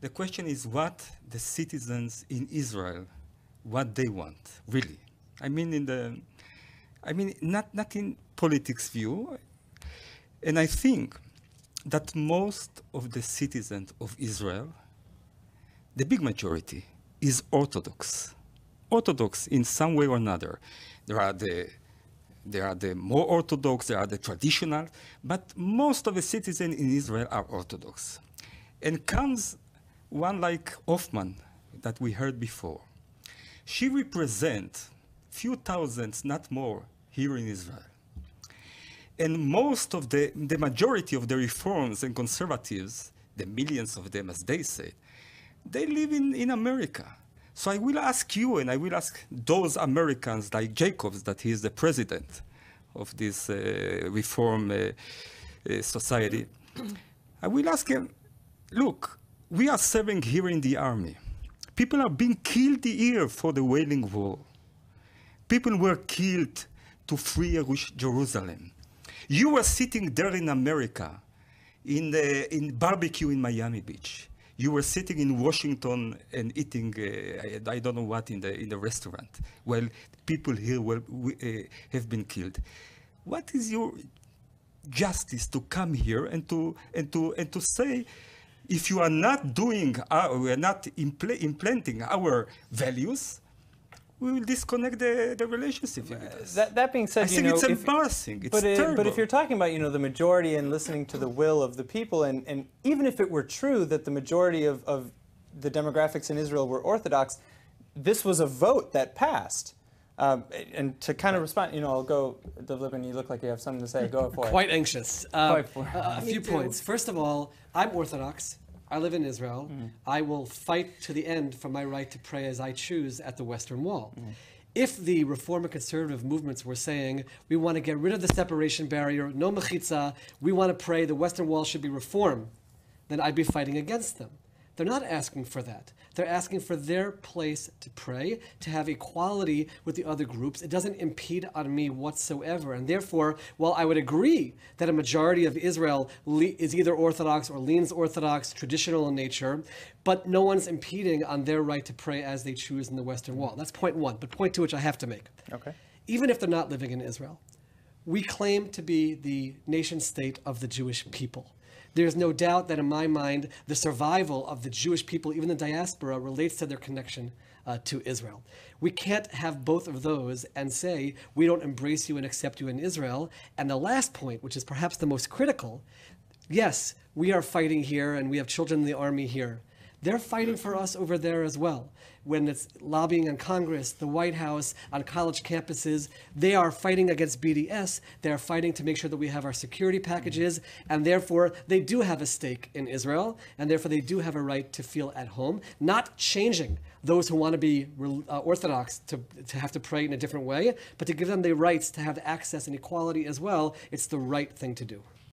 The question is what the citizens in Israel, what they want, really. I mean, not in politics view. And I think that most of the citizens of Israel, the big majority, is Orthodox. Orthodox in some way or another. There are the more Orthodox, there are the traditional, but most of the citizens in Israel are Orthodox. And comes one like Hoffman that we heard before. She represents few thousands, not more, here in Israel. And most of the majority of the reforms and conservatives, the millions of them, as they say, they live in America. So I will ask you, and I will ask those Americans like Jacobs, that he is the president of this reform society. I will ask him, look, we are serving here in the army. People are being killed here for the Wailing Wall. People were killed to free Jerusalem. You were sitting there in America, in barbecue in Miami Beach. You were sitting in Washington and eating, I don't know what, in the restaurant. Well, people here have been killed. What is your justice to come here and to say, if you are not doing, we are not implanting our values, we will disconnect the relationship with us. That being said, I think it's embarrassing. It's terrible. But if you're talking about, the majority and listening to the will of the people, and even if it were true that the majority of the demographics in Israel were Orthodox, this was a vote that passed. And to kind of respond, I'll go, Dov Lipman, you look like you have something to say. Go for it. Quite anxious. A few points. First of all, I'm Orthodox. I live in Israel. I will fight to the end for my right to pray as I choose at the Western Wall. If the reform and conservative movements were saying, we want to get rid of the separation barrier, no mechitza, we want to pray the Western Wall should be reformed, then I'd be fighting against them. They're not asking for that. They're asking for their place to pray, to have equality with the other groups. It doesn't impede on me whatsoever. And therefore, while I would agree that a majority of Israel is either Orthodox or leans Orthodox, traditional in nature, but no one's impeding on their right to pray as they choose in the Western Wall. That's point one. But point two, which I have to make. Okay. Even if they're not living in Israel, we claim to be the nation state of the Jewish people. There's no doubt that in my mind, the survival of the Jewish people, even the diaspora, relates to their connection to Israel. We can't have both of those and say, we don't embrace you and accept you in Israel. And the last point, which is perhaps the most critical, yes, we are fighting here and we have children in the army here. They're fighting for us over there as well. When it's lobbying in Congress, the White House, on college campuses, they are fighting against BDS. They're fighting to make sure that we have our security packages, and therefore they do have a stake in Israel, and therefore they do have a right to feel at home, not changing those who want to be Orthodox to have to pray in a different way, but to give them the rights to have access and equality as well. It's the right thing to do.